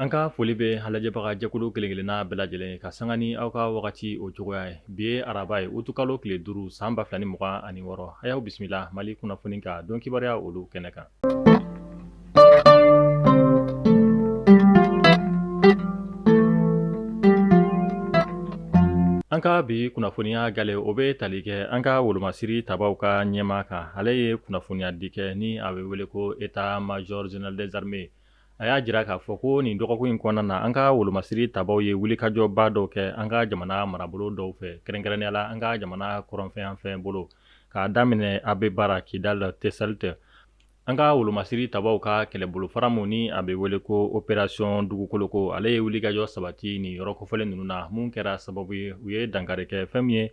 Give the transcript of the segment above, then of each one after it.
An ka foli bɛ halajɛbaga jɛkulu kelen-kelenna bɛɛ lajɛlen ka sanga ni aw ka wagati o cogoya ye bi ye araba ye utukalo tile 5 san 2026 a y'aw bisimila Mali kunnafoni ka don kibaruya olu kɛnɛ kan. An ka bi kunnafoniya gale o bɛ tali kɛ an ka wolomasiri tabaw ka ɲɛma kan ale ye kunnafoniya di kɛ ni a bɛ wele ko État Major Général des Armées a y'a jira k'a fɔ ko nin dɔgɔkun in kɔnɔna na an ka wolomasiri tabaw ye wulikajɔba dɔw kɛ an ka jamana marabolo dɔw fɛ kɛrɛnkɛrɛnnenya la an ka jamana kɔrɔnfɛn bolo k'a daminɛ AB Bara Kidal Tessalit an ka wolomasiri tabaw ka kɛlɛbolo faramu ni a bɛ wele ko opération dugukoloko ale ye wulikajɔ sabati ni yɔrɔ kofɔlen ninnu na mun kɛra sababu ye u ye dankari kɛ fɛn min ye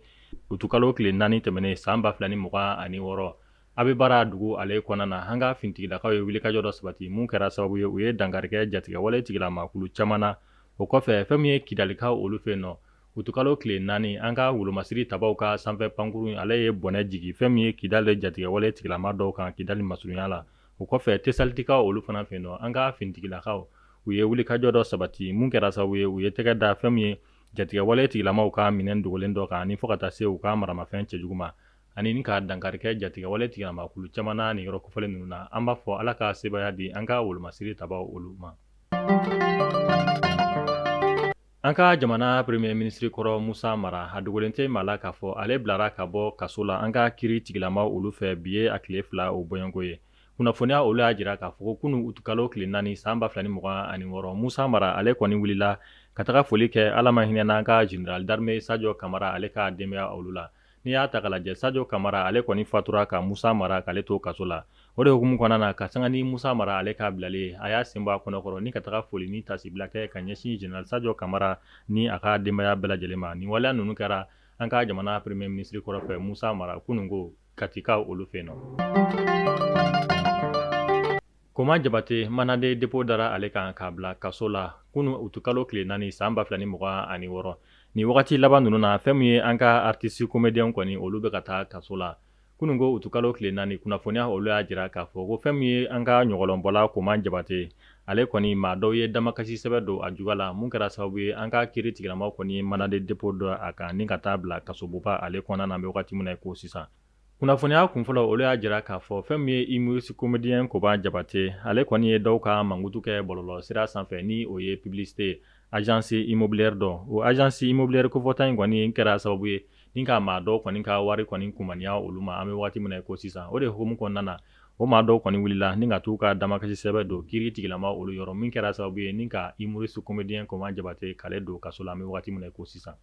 utukalo tile 4 tɛmɛnen san 2026 a bɛ baara dugu ale kɔnɔna na an ka fintigilakaw ye wulikajɔ dɔ sabati mun kɛra sababu ye u ye dankari kɛ jatigɛwale tigilamakulu caman na o kɔfɛ fɛn min ye kidalikaw olu fɛ yen nɔ utukalo tile 4 an ka wolomasiri tabaw ka sanfɛ pankuru ale ye bɔnɛ jigi fɛn min ye kidale jatigɛwale tigilama dɔw kan kidali masurunya la o kɔfɛ tesalitikaw olu fana fɛ yen nɔ an ka fintigilakaw u ye wulikajɔ dɔ sabati mun kɛra sababu ye u ye tɛgɛ da fɛn min ye jatigɛwale tigilamaw ka minɛn dogolen dɔ kan ni fɔ ka taa se u ka maramafɛn cɛjugu ma ani ni ka dankari kɛ jatigɛwale tigilamakulu caman na ni yɔrɔ kofɔlen ninnu na an b'a fɔ ala ka sebaya di an ka wolomasiri tabaw olu ma. An ka jamana premier ministre kɔrɔ Musa Mara a dogolen tɛ maa la k'a fɔ ale bilara ka bɔ kaso la an ka kiri tigilamaw olu fɛ bi ye a tile 2 o bɔɲɔnko ye kunnafoniya olu y'a jira k'a fɔ kunu utukalo tile 4 san 2026 Musa Mara ale kɔni wulila ka taga foli kɛ ala ma hinɛ n'an ka général d'armée Sadio Kamara ale ka denbaya olu la n'i y'a ta k'a lajɛ Sadio Kamara ale kɔni fatura ka Musa Mara k'ale to kaso la o de hukumu kɔnɔna na ka sanga ni Musa Mara ale ka bilali a y'a sen bɔ a kɔnɔkɔrɔ ni ka taga foli ni tasibila kɛ ka ɲɛsin général Sadio Kamara ni a ka denbaya bɛɛ lajɛlen ma nin waleya ninnu kɛra an ka jamana premier ministre kɔrɔfɛ Musa Mara kununko katikaw olu fɛ yen nɔ. Koma Jabate manade dépôt dara ale kan k'a bila kaso la kunu utukalo tile 4 san 2026 ni wagati laban ninnu na fɛn min ye an ka artiste comédien kɔni olu bɛ ka taa kaso la kununko utukalo tile 4 kunnafoniya olu y'a jira k'a fɔ ko fɛn min ye an ka ɲɔgɔlɔnbɔla Koma Jabate ale kɔni maa dɔw ye damakasi sɛbɛ don a juga la mun kɛra sababu ye an ka kiri tigilamaw kɔni manade dépôt dɔ a kan ni ka taa bila kasobuba ale kɔnɔna na bɛ wagati min na ko sisan kunnafoniya kunfɔlɔ olu y'a jira k'a fɔ fɛn min ye humoriste comédien Koma Jabate ale kɔni ye dɔw ka mankutu kɛ bɔlɔlɔ sira sanfɛ ni o ye publicité agence immobilière dɔ o agence immobilière kofɔta in kɔni kɛra sababu ye ni ka maa dɔw kɔni ka wari kɔni kumaniya olu ma an bɛ wagati min na ko sisan o de hukumu kɔnɔna na o maa dɔw kɔni wulila ni ka t'u ka damakasi sɛbɛ don kiiri tigilama olu yɔrɔ min kɛra sababu ye ni ka humoriste comédien Koma Jabate k'ale don kaso la an bɛ wagati min na ko sisan.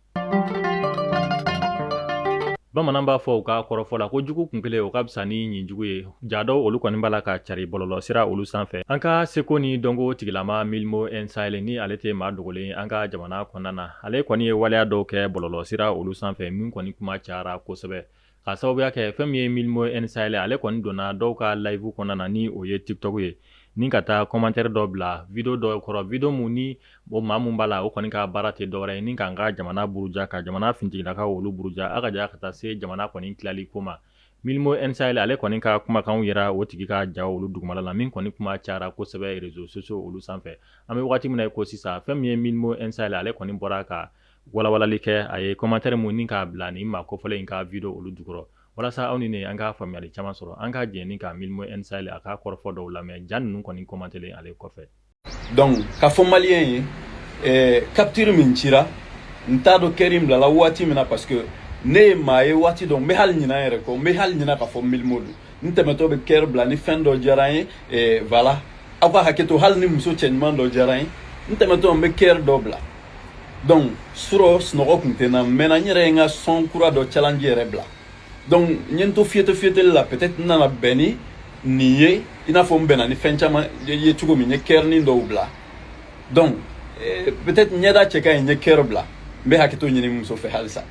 Bamanan b'a fɔ u ka kɔrɔfɔ la ko jugu kun kelen o ka fisa ni ɲin jugu ye jadɔw olu kɔni b'a la ka cari bɔlɔlɔ sira olu sanfɛ an ka seko ni dɔnko tigilama Milmo Nsahel ni ale tɛ maa dogolen an ka jamana kɔnɔna na ale kɔni ye waleya dɔw kɛ bɔlɔlɔ sira olu sanfɛ min kɔni kuma cayara kosɛbɛ ka sababuya kɛ fɛn min ye Milmo Nsahel ale kɔni donna dɔw ka live kɔnɔna na ni o ye TikTok ye ni ka taa commentaire dɔ bila video dɔ kɔrɔ video mun ni o maa mun b'a la o kɔni ka baara tɛ dɔwɛrɛ ye ni ka ka jamana buruja ka jamana fintigilakaw olu buruja a ka ja ka taa se jamana kɔni tilali ko ma Milmo Nsahel ale kɔni ka kumakanw yɛrɛ o tigi ka ja olu dugumala la min kɔni kuma cayara kosɛbɛ réseaux sociaux olu sanfɛ an bɛ wagati min na ko sisan fɛn min ye Milmo Nsahel ale kɔni bɔra ka walawalali kɛ a ye commentaire mun ni k'a bila ni maa kofɔlen in ka video olu jukɔrɔ walasa aw ni ne an ka faamuyali caman sɔrɔ an ka jɛn ni ka Milmo Nsahel a ka kɔrɔfɔ dɔw lamɛn ja ninnu kɔni commenter ale kɔfɛ. Donc ka fɔ malien ye capture min cira n t'a dɔn kɛri n bilala waati min na parce que ne ye maa ye waati dɔn n bɛ hali ɲina yɛrɛ kɔ n bɛ hali ɲina ka fɔ Milmo don n tɛmɛtɔ bɛ kɛri bila ni fɛn dɔ diyara n ye voilà aw ka hakɛ to hali ni muso cɛɲuman dɔ diyara n ye n tɛmɛtɔ n bɛ kɛri dɔ bila donc surɔ sunɔgɔ kun tɛ n na mɛnna n yɛrɛ ye n ka son kura dɔ challenge yɛrɛ bila donc n ye n to fiyeteli la peut-être n nana bɛn ni nin ye i n'a fɔ n bɛnna ni fɛn caman ye cogo min n ye kɛrinin dɔw bila donc peut-être ɲɛda cɛ ka ɲi n ye kɛri bila n bɛ hakɛ to ɲini muso fɛ halisa.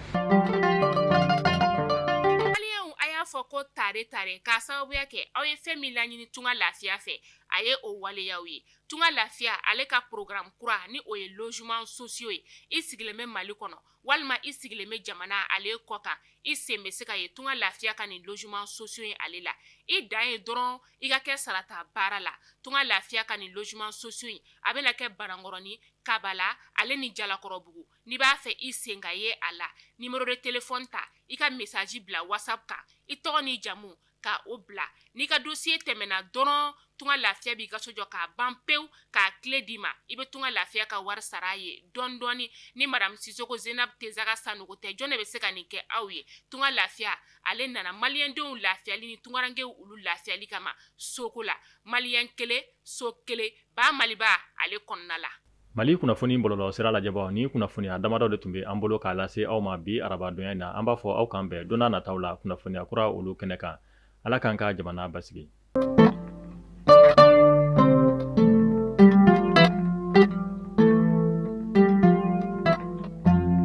Maliyɛnw a y'a fɔ ko ta tare k'a sababuya kɛ aw ye fɛn min laɲini tunga lafiya fɛ a ye o waleyaw ye tunga lafiya ale ka programme kura ni o ye logement sociaux ye i sigilen bɛ Mali kɔnɔ walima i sigilen bɛ jamana ale kɔ kan i sen bɛ se ka ye tunga lafiya ka nin logement sociaux ye ale la i dan ye dɔrɔn i ka kɛ sarata baara la tunga lafiya ka nin logement sociaux ye a bɛna kɛ Banankɔrɔni Kabala ale ni Jalakɔrɔbugu n'i b'a fɛ i sen ka ye a la numéro de téléphone ta i ka message bila WhatsApp kan i tɔgɔ ni jamu ka o bila n'i ka dossier tɛmɛna dɔrɔn tunga lafiya b'i ka so jɔ k'a ban pewu k'a clé d'i ma i bɛ tunga lafiya ka wari sara a ye dɔɔni dɔɔni ni madame Sisoko Zenab Tezaga Sanogo tɛ jɔn de bɛ se ka nin kɛ aw ye tunga lafiya ale nana maliyɛndenw lafiyali ni tungarankew olu lafiyali kama soko la maliyɛn kelen so kelen ba Maliba ale kɔnɔna la. Mali kunnafoni bɔlɔlɔ sira lajɛbaw ni kunnafoniya damadɔ de tun bɛ an bolo k'a lase aw ma bi arabadonya in na an b'a fɔ aw kan bɛn don n'a nataw la kunnafoniya kura olu kɛnɛ kan Ala k'an ka jamana basigi.